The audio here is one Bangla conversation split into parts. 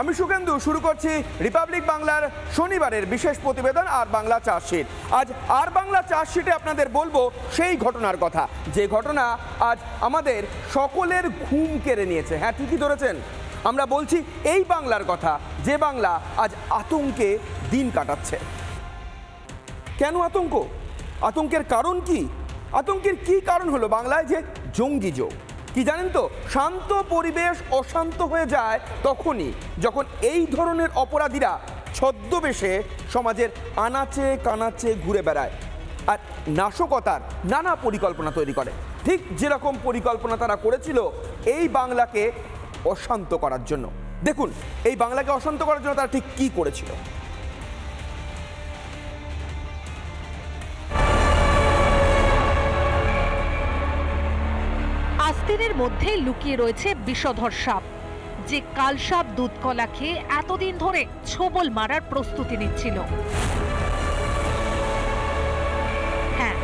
আমি সুকেন্দু শুরু করছি রিপাবলিক বাংলার শনিবারের বিশেষ প্রতিবেদন আর বাংলা চার্জশিট। আজ আর বাংলা চার্জশিটে আপনাদের বলবো সেই ঘটনার কথা, যে ঘটনা আজ আমাদের সকলের ঘুম কেড়ে নিয়েছে। হ্যাঁ, ঠিকই ধরেছেন, আমরা বলছি এই বাংলার কথা, যে বাংলা আজ আতঙ্কে দিন কাটাচ্ছে। কেন আতঙ্ক? আতঙ্কের কারণ কি? আতঙ্কের কি কারণ হলো বাংলায় যে জঙ্গি যোগ? কি জানেন তো, শান্ত পরিবেশ অশান্ত হয়ে যায় তখনই যখন এই ধরনের অপরাধীরা ছদ্মবেশে সমাজের আনাচে কানাচে ঘুরে বেড়ায় আর নাশকতার নানা পরিকল্পনা তৈরি করে। ঠিক যেরকম পরিকল্পনা তারা করেছিল এই বাংলাকে অশান্ত করার জন্য। দেখুন এই বাংলাকে অশান্ত করার জন্য তারা ঠিক কি করেছিল। আস্তিনের মধ্যে লুকিয়ে রয়েছে বিষধর সাপ, যে কালসাপ দুধ কলা খেয়ে এতদিন ধরে ছোবল মারার প্রস্তুতি নিচ্ছিল। হ্যাঁ,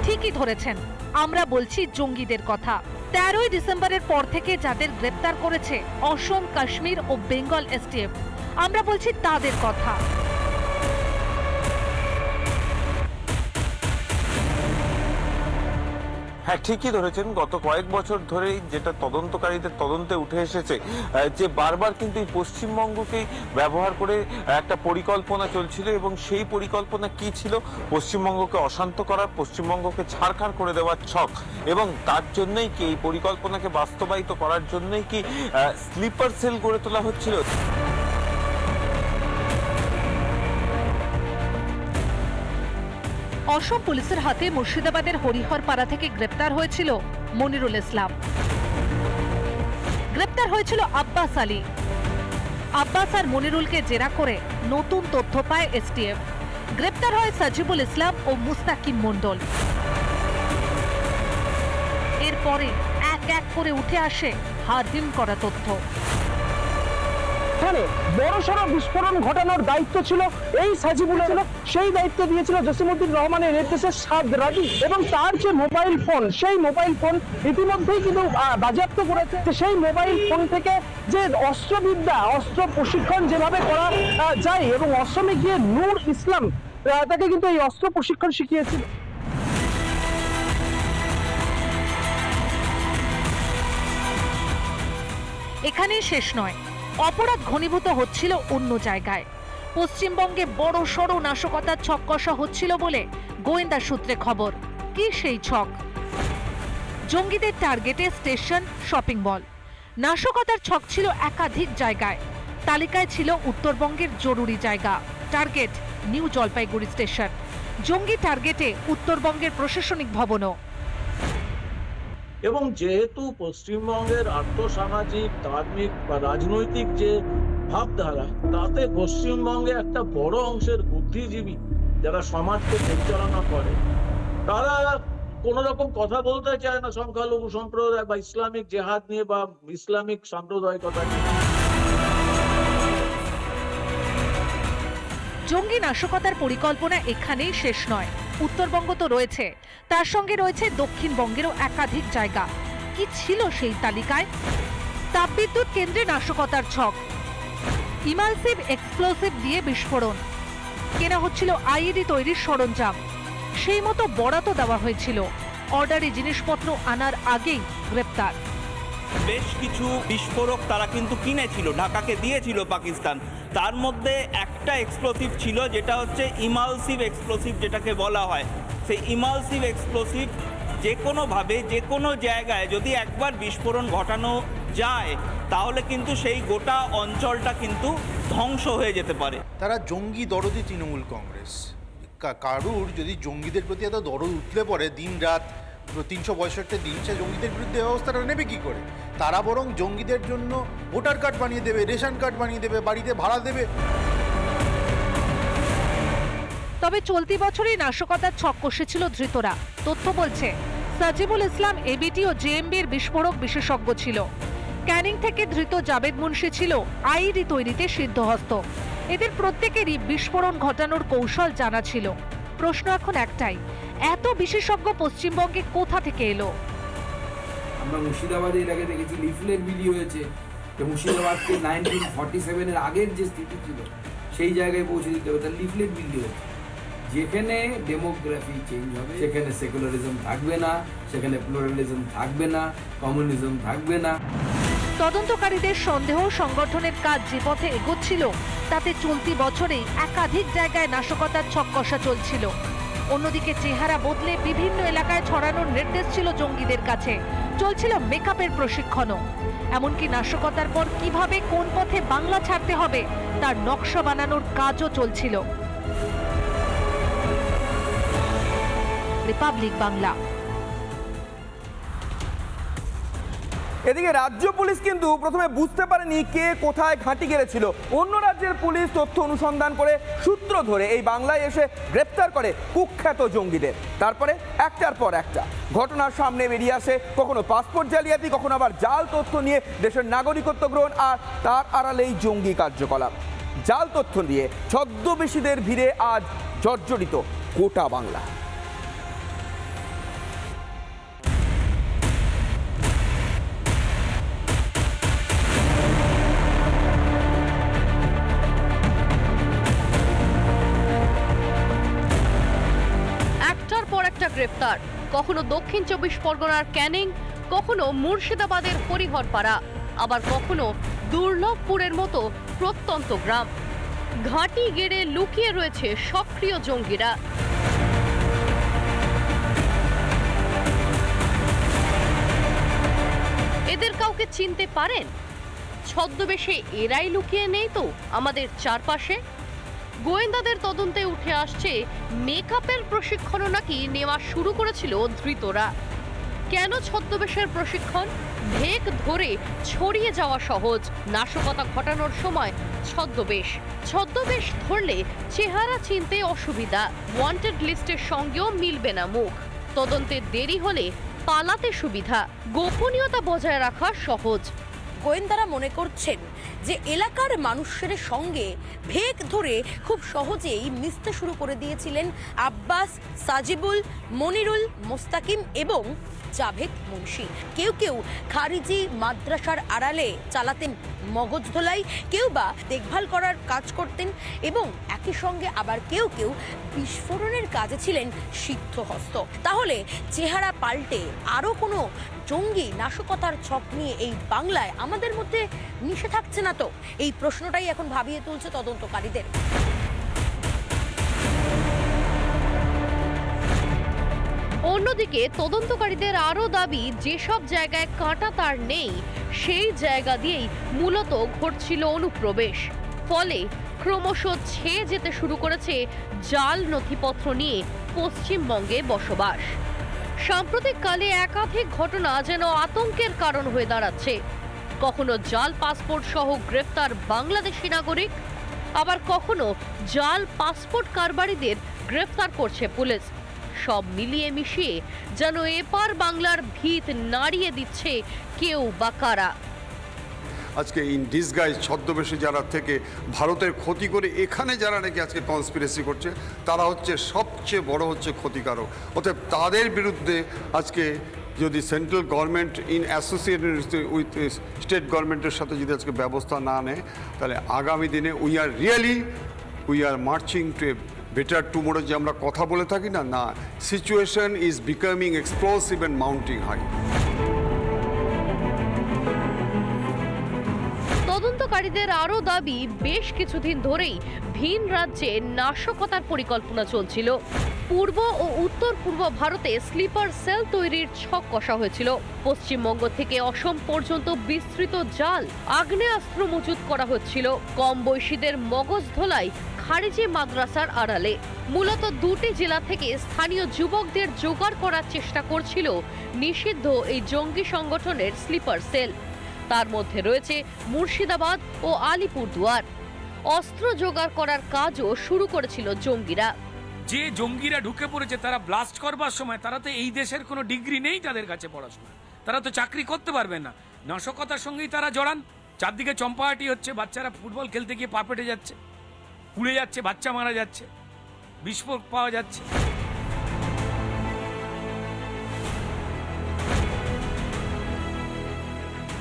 ঠিকই ধরেছেন, আমরা বলছি জঙ্গিদের কথা। 13ই ডিসেম্বরের পর থেকে যাদের গ্রেপ্তার করেছে অসম, কাশ্মীর ও বেঙ্গল এসটিএফ, আমরা বলছি তাদের কথা। হ্যাঁ, ঠিকই ধরেছেন। গত কয়েক বছর ধরেই যেটা তদন্তকারীদের তদন্তে উঠে এসেছে, যে বারবার কিন্তু এই পশ্চিমবঙ্গকেই ব্যবহার করে একটা পরিকল্পনা চলছিল, এবং সেই পরিকল্পনা কি ছিল? পশ্চিমবঙ্গকে অশান্ত করার, পশ্চিমবঙ্গকে ছাড়খাড় করে দেওয়ার ছক। এবং তার জন্যই কি এই পরিকল্পনাকে বাস্তবায়িত করার জন্যই কি স্লিপার সেল গড়ে তোলা হচ্ছিল। অসম পুলিশের হাতে মুর্শিদাবাদের হরিহরপাড়া থেকে গ্রেপ্তার হয়েছিল মনিরুল ইসলাম। গ্রেপ্তার হয়েছিল আব্বাস আলী। আব্বাস আর মনিরুলকে জেরা করে নতুন তথ্য পায় এসটিএফ। গ্রেপ্তার হয় সাজিবুল ইসলাম ও মুস্তাকিম মণ্ডল। এরপরে এক এক করে উঠে আসে হাড়হিম করা তথ্য। বড়সড় বিস্ফোরণ ঘটানোর দায়িত্ব ছিল এই সাজিবুলের, সেই দায়িত্ব দিয়েছিল জসিমউদ্দিন রহমানের নির্দেশে সাদ রাজি, এবং তার যে মোবাইল ফোন, সেই মোবাইল ফোন ইতিমধ্যেই কিন্তু বাজেয়াপ্ত করেছে। সেই মোবাইল ফোন থেকে যে অস্ত্রবিদ্যা, অস্ত্র প্রশিক্ষণ যেভাবে করা যায়, এবং অসমে গিয়ে নূর ইসলাম তাকে কিন্তু এই অস্ত্র প্রশিক্ষণ শিখিয়েছিল। এখানেই শেষ নয়, অপরাধ ঘনীভূত হচ্ছিল অন্য জায়গায়। পশ্চিমবঙ্গে বড় সড় নাশকতার ছক কষা হচ্ছিল বলে গোয়েন্দা সূত্রে খবর। কি সেই ছক? জঙ্গিদের টার্গেটে স্টেশন, শপিং মল। নাশকতার ছক ছিল একাধিক জায়গায়। তালিকায় ছিল উত্তরবঙ্গের জরুরি জায়গা, টার্গেট নিউ জলপাইগুড়ি স্টেশন। জঙ্গি টার্গেটে উত্তরবঙ্গের প্রশাসনিক ভবনও। এবং যেহেতু পশ্চিমবঙ্গের আর্থসামাজিক, ধার্মিক বা রাজনৈতিক যে ভাবধারা, তাতে পশ্চিমবঙ্গে একটা বড় অংশের বুদ্ধিজীবী যারা সমাজকে পরিচালনা করে, তারা কোন রকম কথা বলতে চায় না সংখ্যালঘু সম্প্রদায় বা ইসলামিক জেহাদ নিয়ে বা ইসলামিক সাম্প্রদায়িকতা নিয়ে। জঙ্গি নাশকতার পরিকল্পনা এখানেই শেষ নয়। উত্তরবঙ্গ তো রয়েছে, তার সঙ্গে রয়েছে দক্ষিণবঙ্গেরও একাধিক জায়গা। কি ছিল সেই তালিকায়? তাপবিদ্যুৎ কেন্দ্রে নাশকতার ছক, ইমালসিভ এক্সপ্লোসিভ দিয়ে বিস্ফোরণ, কেনা হচ্ছিল আইইডি তৈরির সরঞ্জাম। সেই মতো বরাতও দেওয়া হয়েছিল। অর্ডারি জিনিসপত্র আনার আগেই গ্রেপ্তার। বেশ কিছু বিস্ফোরক তারা কিন্তু কিনেছিল, ঢাকাকে দিয়েছিল পাকিস্তান। তার মধ্যে একটা এক্সপ্লোসিভ ছিল, যেটা হচ্ছে ইমালসিভ এক্সপ্লোসিভ যেটাকে বলা হয়। সেই ইমালসিভ এক্সপ্লোসিভ যে কোনোভাবে যে কোনো জায়গায় যদি একবার বিস্ফোরণ ঘটানো যায়, তাহলে কিন্তু সেই গোটা অঞ্চলটা কিন্তু ধ্বংস হয়ে যেতে পারে। তারা জঙ্গি দরদি তৃণমূল কংগ্রেস। কারুর যদি জঙ্গিদের প্রতি এত দরদ উঠলে পরে দিন রাত 365 দিন সে জঙ্গিদের বিরুদ্ধে ব্যবস্থাটা নেবে কি করে? তারা বরং জঙ্গিদের জন্য ভোটার কার্ড বানিয়ে দেবে, রেশন কার্ড বানিয়ে দেবে, বাড়িতে ভাড়া দেবে। তবে চলতি বছরই নাশকতার ছক কষেছিল ধৃতরা। তথ্য বলছে সাজিবুল ইসলাম এবিটি ও জেএমবির বিস্ফোরক বিশেষজ্ঞ ছিল। ক্যানিং থেকে ধৃত জাবেদ মুন্সি ছিল আইইডি তৈরিতে সিদ্ধহস্ত। এদের প্রত্যেকেরই বিস্ফোরণ ঘটানোর কৌশল জানা ছিল। প্রশ্ন এখন একটাই, এত বিশেষজ্ঞ পশ্চিমবঙ্গে কোথা থেকে এলো? আমরা মুর্শিদাবাদে এর আগে দেখেছি লিফলেট বিলি হয়েছে, যে মুর্শিদাবাদকে 1947-এর আগের যে স্থিতি ছিল সেই জায়গায় পৌঁছে দিতে হবে। তার লিফলেট বিলি হচ্ছে, যেখানে ডেমোগ্রাফি চেঞ্জ হবে সেখানে সেকুলারিজম থাকবে না, সেখানে প্লুরালিজম থাকবে না, কমিউনিজম থাকবে না। তদন্তকারীদের সন্দেহ সংগঠনের কাজ যে পথে এগোচ্ছিল তাতে চলতি বছরে একাধিক জায়গায় নাশকতার ছক কষা চলছিল। অন্যদিকে চেহারা বদলে বিভিন্ন এলাকায় ছড়ানোর নির্দেশ ছিল জঙ্গিদের কাছে। চলছিল মেকআপের প্রশিক্ষণও। এমনকি নাশকতার পর কিভাবে কোন পথে বাংলা ছাড়তে হবে তার নকশা বানানোর কাজও চলছিল। রিপাবলিক বাংলা। এদিকে রাজ্য পুলিশ কিন্তু প্রথমে বুঝতে পারেনি কে কোথায় ঘাঁটি গেড়েছিল। অন্য রাজ্যের পুলিশ তথ্য অনুসন্ধান করে সূত্র ধরে এই বাংলায় এসে গ্রেপ্তার করে কুখ্যাত জঙ্গিদের। তারপরে একটার পর একটা ঘটনার সামনে বেরিয়ে আসে, কখনো পাসপোর্ট জালিয়াতি, কখনো আবার জাল তথ্য নিয়ে দেশের নাগরিকত্ব গ্রহণ, আর তার আড়ালেই জঙ্গি কার্যকলাপ। জাল তথ্য নিয়ে ছদ্মবেশীদের ভিড়ে আজ জর্জরিত গোটা বাংলা। গ্রেফতার, কখনো দক্ষিণ 24 পরগনার ক্যানিং, কখনো মুর্শিদাবাদের হরিহরপাড়া, আবার কখনো দুর্লভপুরের মতো প্রত্যন্ত গ্রাম। ঘাঁটি গেড়ে লুকিয়ে রয়েছে সক্রিয় জঙ্গিরা। এদের কাউকে চিনতে পারেন? ছদ্মবেশে এরাই লুকিয়ে নেই তো আমাদের চারপাশে? গোয়েন্দাদের তদন্তে উঠে আসছে মেকআপের প্রশিক্ষণও নাকি নেওয়া শুরু করেছিল ধৃতরা। কেন ছদ্মবেশের প্রশিক্ষণ? ভেক ধরে ছড়িয়ে যাওয়া সহজ, নাশকতা ঘটানোর সময় ছদ্মবেশ ধরলে চেহারা চিনতে অসুবিধা, ওয়ান্টেড লিস্টের সঙ্গেও মিলবে না মুখ, তদন্তে দেরি হলে পালাতে সুবিধা, গোপনীয়তা বজায় রাখা সহজ। গোয়েন্দারা মনে করছেন যে এলাকার মানুষের সঙ্গে ভেক ধরে খুব সহজেই মিশতে শুরু করে দিয়েছিলেন আব্বাস, সাজিবুল, মনিরুল, মোস্তাকিম এবং জাভেদ মুন্সি। কেউ কেউ খারিজি মাদ্রাসার আড়ালে চালাতেন মগজ ধোলাই, কেউ বা দেখভাল করার কাজ করতেন এবং একই সঙ্গে আবার কেউ কেউ বিস্ফোরণের কাজে ছিলেন সিদ্ধহস্ত। তাহলে চেহারা পাল্টে আরও কোনো জঙ্গি নাশকতার ছক নিয়ে এই বাংলায় আমাদের মধ্যে মিশে থাকছে না তো? এই প্রশ্নটাই এখন ভাবিয়ে তুলছে তদন্তকারীদের। অন্যদিকে তদন্তকারীদের আরও দাবি, যেসব জায়গায় কাঁটা তার নেই সেই জায়গা দিয়েই মূলত ঘটছিল অনুপ্রবেশ। ফলে ক্রমশ ছেয়ে যেতে শুরু করেছে জাল নথিপত্র নিয়ে পশ্চিমবঙ্গে বসবাস। সাম্প্রতিককালে একাধিক ঘটনা যেন আতঙ্কের কারণ হয়ে দাঁড়াচ্ছে। কখনো জাল পাসপোর্ট সহ গ্রেফতার বাংলাদেশি নাগরিক, আবার কখনো জাল পাসপোর্ট কারবারিদের গ্রেফতার করছে পুলিশ। সব মিলিয়ে মিশিয়ে যেন এপার বাংলার ভিত নাড়িয়ে দিচ্ছে কেউ বা কারা। আজকে ইন ডিসগাইজ ছদ্মবেশে যারা থেকে ভারতের ক্ষতি করে এখানে যারা নাকি আজকে কনস্পিরেসি করছে, তারা হচ্ছে সবচেয়ে বড় ক্ষতিকারক। অতএব তাদের বিরুদ্ধে আজকে যদি central government in associated with state গভর্নমেন্টের সাথে যদি আজকে ব্যবস্থা না নেয়, তাহলে আগামী দিনে we are marching to a better tomorrow যে আমরা কথা বলে থাকি না, situation is becoming explosive and mounting high. তদন্তকারীদের আরও দাবি, বেশ কিছুদিন ধরেই ভিন রাজ্যে নাশকতার পরিকল্পনা চলছিল। পূর্ব ও উত্তর পূর্ব ভারতে স্লিপার সেল তৈরির ছক কষা হয়েছিল। পশ্চিমবঙ্গ থেকে অসম পর্যন্ত বিস্তৃত জাল আগ্নেয়াস্ত্র মজুত করা হচ্ছিল কম বয়সীদের মগজ ধোলাই খারিজি মাদ্রাসার আড়ালে। মূলত দুটি জেলা থেকে স্থানীয় যুবকদের জোগাড় করার চেষ্টা করছিল নিষিদ্ধ এই জঙ্গি সংগঠনের স্লিপার সেল। তার মধ্যে রয়েছে মুর্শিদাবাদ ও আলিপুরদুয়ার। অস্ত্র জোগাড় করার কাজও শুরু করেছিল জঙ্গিরা। যে জঙ্গিরা ঢুকে পড়েছে তারা ব্লাস্ট করবার সময় তারা তো এই দেশের কোনো ডিগ্রি নেই তাদের কাছে পড়াশোনা, তারা তো চাকরি করতে পারবে না। নাশকতার সঙ্গেই তারা জড়ান। চারদিকে চম্পাহাটি হচ্ছে, বাচ্চারা ফুটবল খেলতে গিয়ে পা পেটে যাচ্ছে, পুড়ে যাচ্ছে, বাচ্চা মারা যাচ্ছে, বিস্ফোরক পাওয়া যাচ্ছে।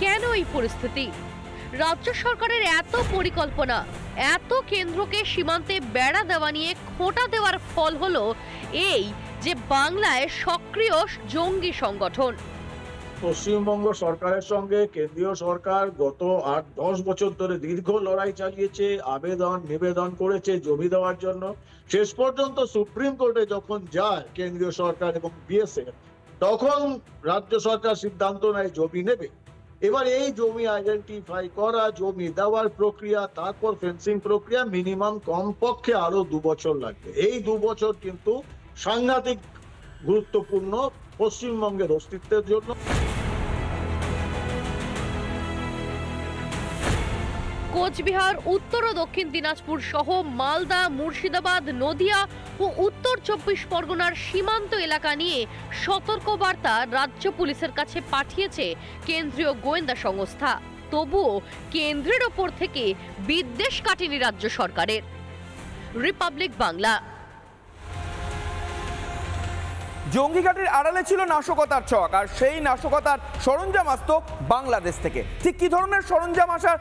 কেন এই পরিস্থিতি? রাজ্য সরকারের এত পরিকল্পনা, এত কেন্দ্রকে সীমান্তে বেড়া দেওয়া নিয়ে খোঁটা দেওয়ার ফল হলো এই যে বাংলায় সক্রিয় জঙ্গি সংগঠন। পশ্চিমবঙ্গ সরকারের সঙ্গে কেন্দ্রীয় সরকার গত 8-10 বছর ধরে দীর্ঘ লড়াই চালিয়েছে, আবেদন নিবেদন করেছে জমি দেওয়ার জন্য। শেষ পর্যন্ত সুপ্রিম কোর্টে যখন যায় কেন্দ্রীয় সরকার এবং বিএসএফ, তখন রাজ্য সরকার সিদ্ধান্ত নেয় জমি নেবে। এবার এই জমি আইডেন্টিফাই করা, জমি দেওয়ার প্রক্রিয়া, তারপর ফেন্সিং প্রক্রিয়া মিনিমাম কমপক্ষে আরো 2 বছর লাগবে। এই 2 বছর কিন্তু সাংঘাতিক গুরুত্বপূর্ণ পশ্চিমবঙ্গের অস্তিত্বের জন্য। কোচবিহার, উত্তর ও দক্ষিণ দিনাজপুর সহ মালদা, মুর্শিদাবাদ, নদিয়া ও উত্তর 24 পরগনার সীমান্ত এলাকা নিয়ে সতর্কবার্তা রাজ্য পুলিশের কাছে পাঠিয়েছে কেন্দ্রীয় গোয়েন্দা সংস্থা। তবুও কেন্দ্রের ওপর থেকে বিদ্বেষ কাটেনি রাজ্য সরকারের। রিপাবলিক বাংলা। জঙ্গিঘাটের আড়ালে ছিল নাশকতার ছক, আর সেই নাশকতার সরঞ্জাম আসতো বাংলাদেশ থেকে। ঠিক কি ধরনের সরঞ্জাম আসার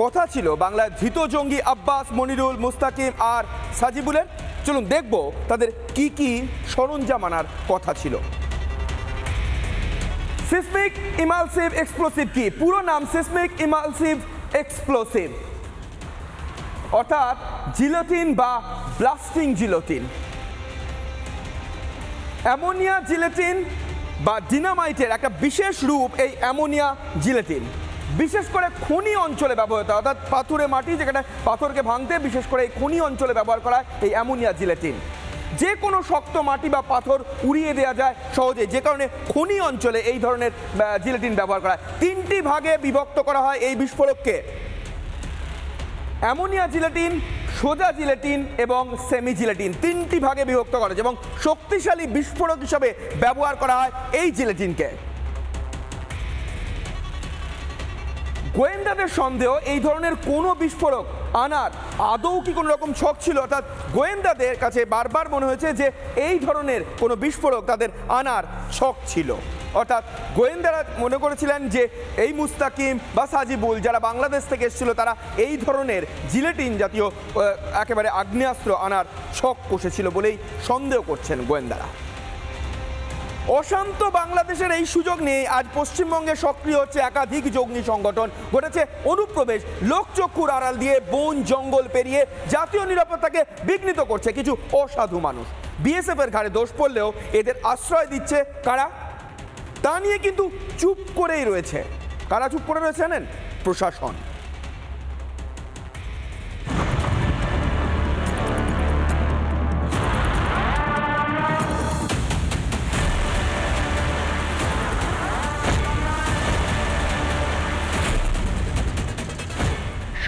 কথা ছিল বাংলায় ধৃত জঙ্গি আব্বাস, মনিরুল, মুস্তাকিম আর সাজিবুলের? চলুন দেখব তাদের কি কি সরঞ্জাম আনার কথা ছিল। সিসমিক ইমালসিভ এক্সপ্লোসিভ কি? পুরো নাম সিসমিক ইমালসিভ এক্সপ্লোসিভ, অর্থাৎ জিলোটিন বা ব্লাস্টিং জিলোটিন। অ্যামোনিয়া জিলেটিন বা ডিনামাইটের একটা বিশেষ রূপ এই অ্যামোনিয়া জিলেটিন, বিশেষ করে খনি অঞ্চলে ব্যবহৃত, অর্থাৎ পাথুরে মাটি যেখানে পাথরকে ভাঙতে বিশেষ করে এই খনি অঞ্চলে ব্যবহার করা এই অ্যামোনিয়া জিলেটিন। যে কোনো শক্ত মাটি বা পাথর উড়িয়ে দেওয়া যায় সহজে, যে কারণে খনি অঞ্চলে এই ধরনের জিলেটিন ব্যবহার করা হয়। 3টি ভাগে বিভক্ত করা হয় এই বিস্ফোরককে: অ্যামোনিয়া জিলেটিন, সোজা জিলেটিন এবং সেমি জিলেটিন। 3টি ভাগে বিভক্ত করা হয় এবং শক্তিশালী বিস্ফোরক হিসাবে ব্যবহার করা হয় এই জিলেটিনকে। গোয়েন্দাদের সন্দেহ এই ধরনের কোনো বিস্ফোরক আনার আদৌ কি কোনো রকম ছক ছিল, অর্থাৎ গোয়েন্দাদের কাছে বারবার মনে হয়েছে যে এই ধরনের কোনো বিস্ফোরক তাদের আনার ছক ছিল। অর্থাৎ গোয়েন্দারা মনে করেছিলেন যে এই মুস্তাকিম বা সাজিবুল যারা বাংলাদেশ থেকে এসেছিল তারা এই ধরনের জিলেটিন জাতীয় একেবারে আগ্নেয়াস্ত্র আনার ছক কষেছিল বলেই সন্দেহ করছেন গোয়েন্দারা। অশান্ত বাংলাদেশের এই সুযোগ নিয়ে আজ পশ্চিমবঙ্গে সক্রিয় হচ্ছে একাধিক জঙ্গি সংগঠন। ঘটেছে অনুপ্রবেশ, লোকচক্ষুর আড়াল দিয়ে বন জঙ্গল পেরিয়ে জাতীয় নিরাপত্তাকে বিঘ্নিত করছে কিছু অসাধু মানুষ। বিএসএফ এর ঘাড়ে দোষ পড়লেও এদের আশ্রয় দিচ্ছে কারা, তা নিয়ে কিন্তু চুপ করেই রয়েছে। কারা চুপ করে রয়েছে জানেন? প্রশাসন।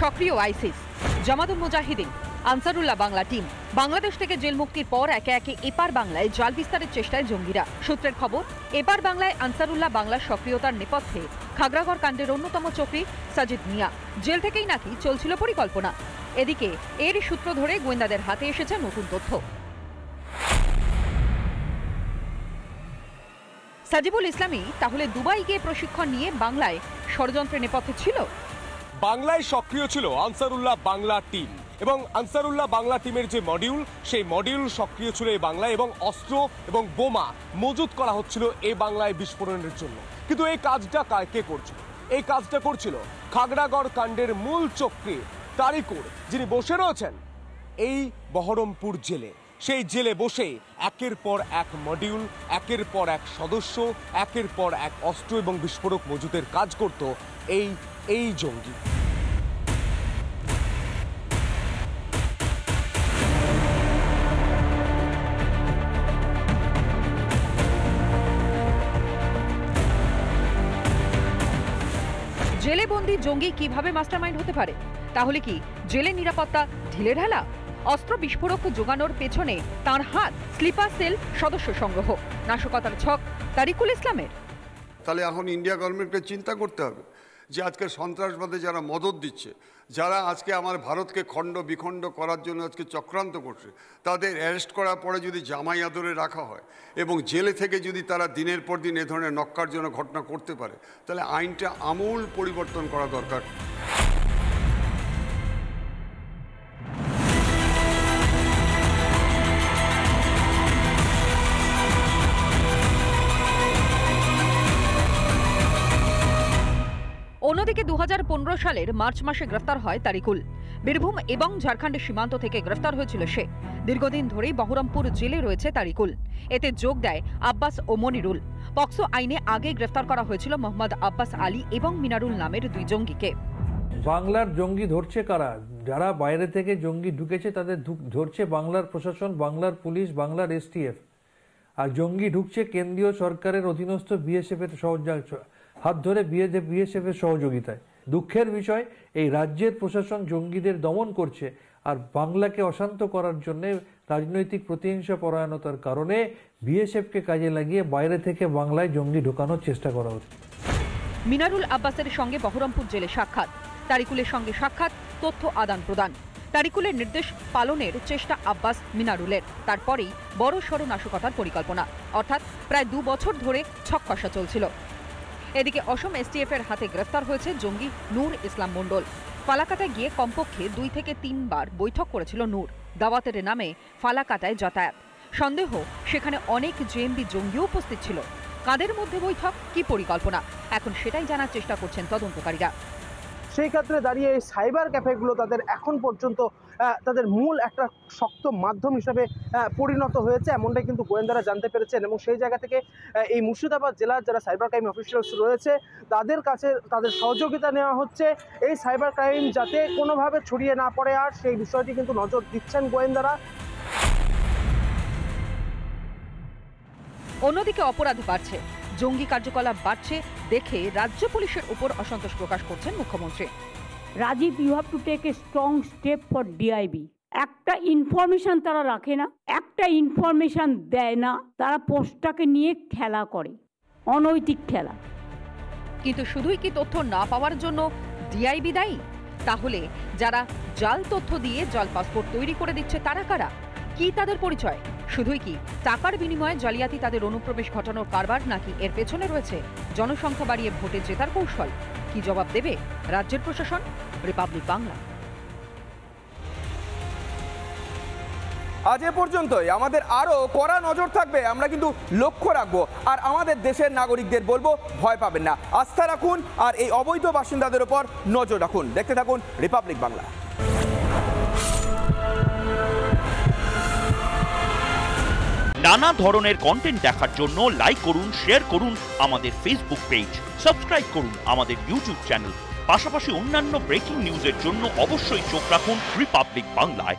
সক্রিয় আইসিস, জামাতুল মুজাহিদিন, আনসারুল্লাহ বাংলা টিম। বাংলাদেশ থেকে জেল মুক্তির পর একে একে এপার বাংলায় জাল বিস্তারের চেষ্টায় জঙ্গিরা। সূত্রের খবর, এপার বাংলায় আনসারুল্লাহ বাংলার সক্রিয়তার নেপথ্যে খাগড়াগড় কাণ্ডের অন্যতম চক্রী সাজিদ মিয়া। জেল থেকেই নাকি চলছিল পরিকল্পনা। এদিকে এর সূত্র ধরে গোয়েন্দাদের হাতে এসেছে নতুন তথ্য। সাজিবুল ইসলামী তাহলে দুবাই গিয়ে প্রশিক্ষণ নিয়ে বাংলায় ষড়যন্ত্রের নেপথ্যে ছিল। বাংলায় সক্রিয় ছিল আনসারুল্লাহ বাংলা টিম এবং আনসারুল্লাহ বাংলা টিমের যে মডিউল, সেই মডিউল সক্রিয় ছিল এই বাংলায় এবং অস্ত্র এবং বোমা মজুত করা হচ্ছিল এই বাংলায় বিস্ফোরণের জন্য। কিন্তু এই কাজটা কে করছিল? এই কাজটা করছিল খাগড়াগড় কাণ্ডের মূল চক্রী তারিকুর, যিনি বসে রয়েছেন এই বহরমপুর জেলে। সেই জেলে বসে একের পর এক মডিউল, একের পর এক সদস্য, একের পর এক অস্ত্র এবং বিস্ফোরক মজুতের কাজ করত এই জঙ্গি। জেলে বন্দী জঙ্গি কিভাবে মাস্টারমাইন্ড হতে পারে? তাহলে কি জেলের নিরাপত্তা ঢিলেঢালা? অস্ত্র বিস্ফোরক জোগানোর পেছনে তার হাত স্লিপার সেল সদস্য সংগ্রহ, নাশকতার ছক তারিকুল ইসলামের। তাহলে এখন ইন্ডিয়া গভর্নমেন্টকে চিন্তা করতে হবে যে আজকে সন্ত্রাসবাদে যারা মদত দিচ্ছে, যারা আজকে আমার ভারতকে খণ্ড বিখণ্ড করার জন্য আজকে চক্রান্ত করছে, তাদের অ্যারেস্ট করার পরে যদি জামাই আদরে রাখা হয় এবং জেলে থেকে যদি তারা দিনের পর দিন এ ধরনের নক্কারজনক ঘটনা করতে পারে, তাহলে আইনটা আমূল পরিবর্তন করা দরকার। 2015 সালের মার্চ মাসে গ্রেফতার হয় তারিকুল। বীরভূম এবং ঝাড়খণ্ডের সীমান্ত থেকে গ্রেফতার হয়েছিল সে। দীর্ঘদিন ধরেই বহরমপুর জেলে রয়েছে তারিকুল। এতে যোগ দেয় আব্বাস ও মনিরুল। পক্সো আইনে আগে গ্রেফতার করা হয়েছিল মোহাম্মদ আব্বাস আলী এবং মিনারুল নামের দুই জঙ্গিকে। বাংলার জঙ্গি ধরছে কারা? যারা বাইরে থেকে জঙ্গি ঢুকেছে তাদের ধরছে বাংলার প্রশাসন, বাংলার পুলিশ, বাংলার এসটিএফ। আর জঙ্গি ঢুকছে কেন্দ্রীয় সরকারের অধীনস্থ বিএসএফ এর হাত ধরে বিএসএফ এর সহযোগিতায়। দুঃখের বিষয়, এই রাজ্যের প্রশাসন জঙ্গিদের দমন করছে আর বাংলাকে অশান্ত করার জন্য রাজনৈতিক প্রতিহিংসা পরায়ণতার কারণে বিএসএফকে কাজে লাগিয়ে বাইরে থেকে বাংলায় জঙ্গি ঢোকানোর চেষ্টা করা হচ্ছে। মিনারুল আব্বাসের সঙ্গে বহরমপুর জেলে সাক্ষাৎ, তারিকুলের সঙ্গে সাক্ষাৎ, তথ্য আদান প্রদান। তারিকুলের নির্দেশ পালনের চেষ্টা আব্বাস মিনারুলের। তারপরেই বড় সড় নাশকতার পরিকল্পনা, অর্থাৎ প্রায় 2 বছর ধরে ছক্কষা চলছিল। এদিকে অসম এসটিএফ এর হাতে গ্রেফতার হয়েছে জঙ্গি নূর ইসলাম মণ্ডল। ফালাকাটায় গিয়ে কমপক্ষে 2 থেকে 3 বার বৈঠক করেছিল নূর। দাওয়াতের নামে ফালাকাটায় যাতায়াত। সন্দেহ, সেখানে অনেক জেএমবি জঙ্গিও উপস্থিত ছিল। কাদের মধ্যে বৈঠক, কি পরিকল্পনা, এখন সেটাই জানার চেষ্টা করছেন তদন্তকারীরা। সেই ক্ষেত্রে দাঁড়িয়ে এই সাইবার ক্যাফেগুলো তাদের এখন পর্যন্ত তাদের মূল একটা শক্ত মাধ্যম হিসেবে পরিণত হয়েছে, এমনটাই কিন্তু গোয়েন্দারা জানতে পেরেছেন। এবং সেই জায়গা থেকে এই মুর্শিদাবাদ জেলার যারা সাইবার ক্রাইম অফিসিয়ালস রয়েছে তাদের কাছে তাদের সহযোগিতা নেওয়া হচ্ছে এই সাইবার ক্রাইম যাতে কোনোভাবে ছড়িয়ে না পড়ে, আর সেই বিষয়টি কিন্তু নজর দিচ্ছেন গোয়েন্দারা। অন্যদিকে অপরাধ বাড়ছে, জঙ্গি কার্যকলাপ বাড়ছে দেখে রাজ্য পুলিশের উপর অসন্তোষ প্রকাশ করছেন মুখ্যমন্ত্রী। Rajiv, you have to take a strong step for DIB. একটা ইনফরমেশন তারা রাখে না, একটা ইনফরমেশন দেয় না, তারা পোস্টটাকে নিয়ে খেলা করে, অনৈতিক খেলা। কিন্তু শুধুই কি তথ্য না পাওয়ার জন্য ডিআইবি দায়ী? তাহলে যারা জাল তথ্য দিয়ে জাল পাসপোর্ট তৈরি করে দিচ্ছে তারা কারা? কি তাদের পরিচয়? শুধুই কি টাকার বিনিময়ে জালিয়াতি তাদের অনুপ্রবেশ ঘটানোর কারবার, নাকি এর পেছনে রয়েছে জনসংখ্যা বাড়িয়ে ভোটে জেতার কৌশল? কি জবাব দেবে রাজ্যের প্রশাসন? রিপাবলিক বাংলা। আজ এ পর্যন্তই। আমাদের আরও কড়া নজর থাকবে, আমরা কিন্তু লক্ষ্য রাখবো। আর আমাদের দেশের নাগরিকদের বলবো, ভয় পাবেন না, আস্থা রাখুন আর এই অবৈধ বাসিন্দাদের উপর নজর রাখুন। দেখতে থাকুন রিপাবলিক বাংলা। নানা ধরনের কন্টেন্ট দেখার জন্য লাইক করুন, শেয়ার করুন আমাদের ফেসবুক পেজ, সাবস্ক্রাইব করুন আমাদের ইউটিউব চ্যানেল। পাশাপাশি অন্যান্য ব্রেকিং নিউজের জন্য অবশ্যই চোখ রাখুন রিপাবলিক বাংলায়।